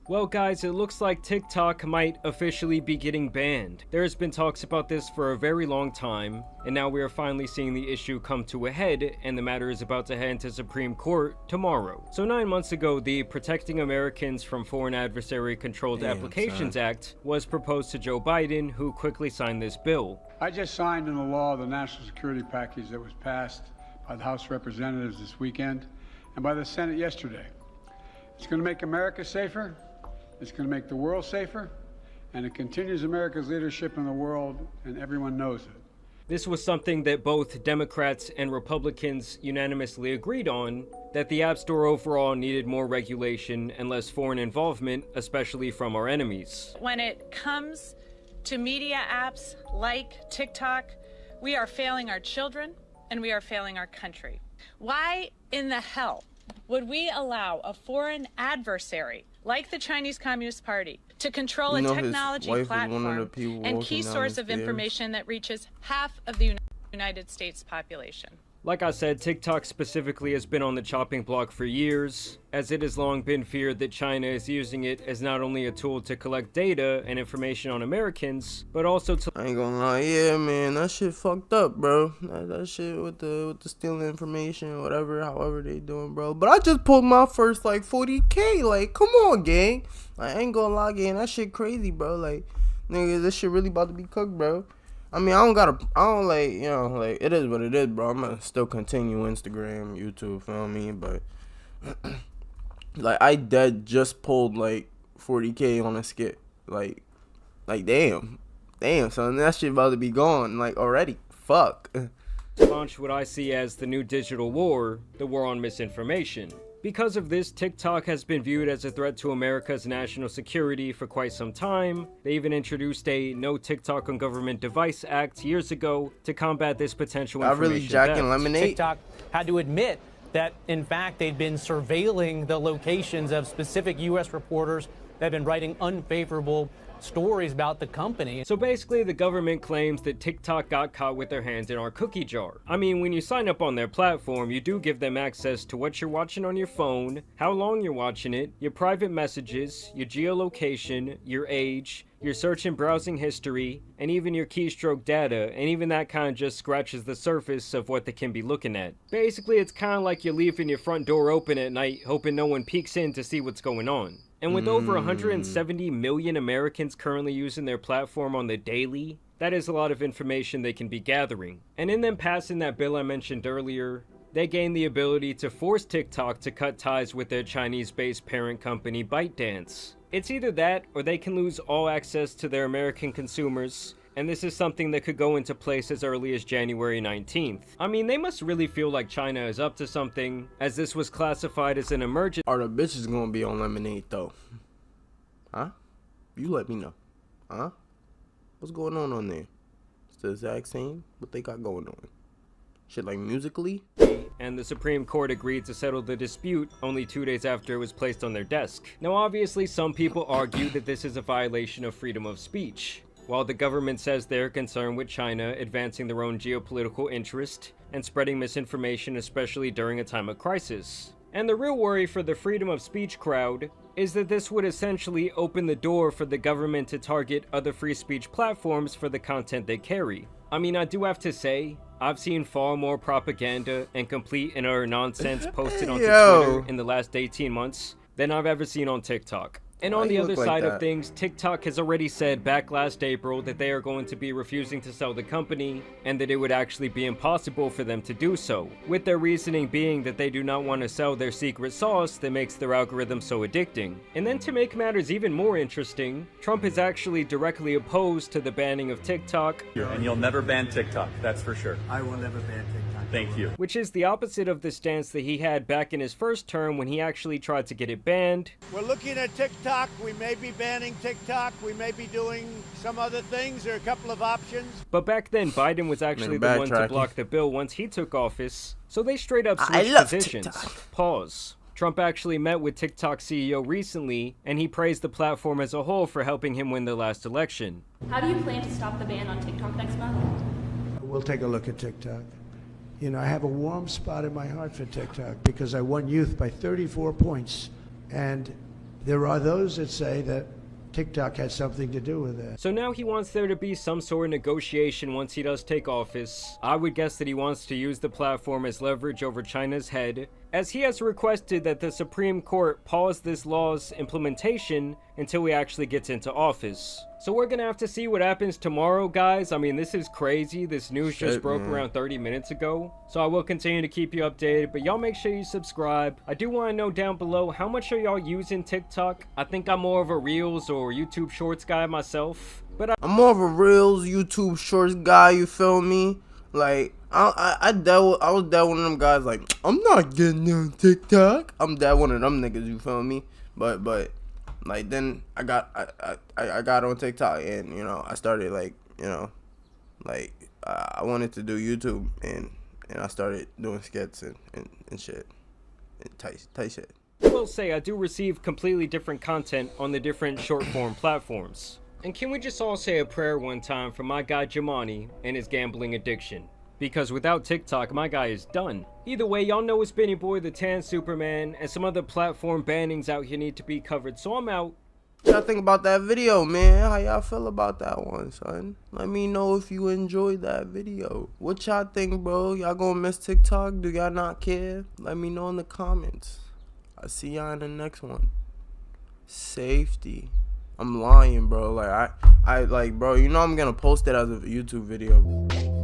Well guys, it looks like TikTok might officially be getting banned. There has been talks about this for a very long time, and now we are finally seeing the issue come to a head, and the matter is about to head into Supreme Court tomorrow. So 9 months ago, the Protecting Americans from Foreign Adversary Controlled Applications Act was proposed to Joe Biden, who quickly signed this bill. I just signed into law the national security package that was passed by the House of Representatives this weekend and by the Senate yesterday. It's going to make America safer. It's going to make the world safer, and it continues America's leadership in the world, and everyone knows it. This was something that both Democrats and Republicans unanimously agreed on, that the App Store overall needed more regulation and less foreign involvement, especially from our enemies. When it comes to media apps like TikTok, we are failing our children and we are failing our country. Why in the hell would we allow a foreign adversary like the Chinese Communist Party to control a technology platform and key source of information that reaches half of the United States population? Like I said, TikTok specifically has been on the chopping block for years, as it has long been feared that China is using it as not only a tool to collect data and information on Americans, but also to— I ain't gonna lie, yeah, man, that shit fucked up, bro. That shit with the stealing information, whatever, however they doing, bro. But I just pulled my first, like, 40K, like, come on, gang. I ain't gonna lie, gang, that shit crazy, bro. Like, nigga, this shit really about to be cooked, bro. I mean, I don't like, you know, like, it is what it is, bro. I'm gonna still continue Instagram, YouTube, feel me? But, like, I just pulled, like, 40K on a skit. Like, damn, son, that shit about to be gone, like, already. Fuck. To launch what I see as the new digital war, the war on misinformation. Because of this, TikTok has been viewed as a threat to America's national security for quite some time. They even introduced a No TikTok on Government Device Act years ago to combat this potential information really jacking lemonade. TikTok had to admit that, in fact, they'd been surveilling the locations of specific U.S. reporters that had been writing unfavorable stories about the company. So basically, the government claims that TikTok got caught with their hands in our cookie jar. I mean, when you sign up on their platform, you do give them access to what you're watching on your phone, how long you're watching it, your private messages, your geolocation, your age, your search and browsing history, and even your keystroke data, and even that kind of just scratches the surface of what they can be looking at. Basically, it's kind of like you're leaving your front door open at night, hoping no one peeks in to see what's going on. And with over 170 million Americans currently using their platform on the daily, that is a lot of information they can be gathering. And in them passing that bill I mentioned earlier, they gain the ability to force TikTok to cut ties with their Chinese-based parent company ByteDance. It's either that, or they can lose all access to their American consumers, and this is something that could go into place as early as January 19th. I mean, they must really feel like China is up to something, as this was classified as an emergency. Are the bitches gonna be on Lemonade, though? Huh? You let me know. Huh? What's going on there? It's the exact same what they got going on. Shit like Musically? And the Supreme Court agreed to settle the dispute only 2 days after it was placed on their desk. Now obviously some people argue that this is a violation of freedom of speech, while the government says they're concerned with China advancing their own geopolitical interest and spreading misinformation, especially during a time of crisis. And the real worry for the freedom of speech crowd is that this would essentially open the door for the government to target other free speech platforms for the content they carry. I mean, I do have to say, I've seen far more propaganda and complete and utter nonsense posted onto Twitter in the last 18 months than I've ever seen on TikTok. And on the other side of things, TikTok has already said back last April that they are going to be refusing to sell the company, and that it would actually be impossible for them to do so, with their reasoning being that they do not want to sell their secret sauce that makes their algorithm so addicting. And then to make matters even more interesting, Trump is actually directly opposed to the banning of TikTok. And you'll never ban TikTok, that's for sure. I will never ban TikTok. Thank you. Which is the opposite of the stance that he had back in his first term when he actually tried to get it banned. We're looking at TikTok. We may be banning TikTok. We may be doing some other things. There are a couple of options. But back then, Biden was actually the one to block the bill once he took office. So they straight up switched positions. TikTok. Pause. Trump actually met with TikTok CEO recently, and he praised the platform as a whole for helping him win the last election. How do you plan to stop the ban on TikTok next month? We'll take a look at TikTok. You know, I have a warm spot in my heart for TikTok because I won youth by 34 points. And There are those that say that TikTok had something to do with that. So now he wants there to be some sort of negotiation once he does take office. I would guess that he wants to use the platform as leverage over China's head, as he has requested that the Supreme Court pause this law's implementation until he actually gets into office. So we're gonna have to see what happens tomorrow, guys. I mean, this is crazy. This news just broke around 30 minutes ago. So I will continue to keep you updated, but y'all make sure you subscribe. I do want to know down below, how much are y'all using TikTok? I think I'm more of a Reels or YouTube Shorts guy myself, but I'm more of a Reels, YouTube Shorts guy, you feel me? Like, I was that one of them guys, like, I'm not getting on TikTok. I'm that one of them niggas, you feel me? But like, then I got on TikTok, and, you know, I started, like, you know, like, I wanted to do YouTube, and I started doing skits and shit, and tight shit. I will say I do receive completely different content on the different short form platforms. And can we just all say a prayer one time for my guy Jamani and his gambling addiction? Because without TikTok, my guy is done. Either way, y'all know it's been your boy, the Tan Superman, and some other platform bannings out here need to be covered, so I'm out. What y'all think about that video, man? How y'all feel about that one, son? Let me know if you enjoyed that video. What y'all think, bro? Y'all gonna miss TikTok? Do y'all not care? Let me know in the comments. I'll see y'all in the next one. Safety. I'm lying, bro. Like, I like, bro, you know I'm gonna post it as a YouTube video.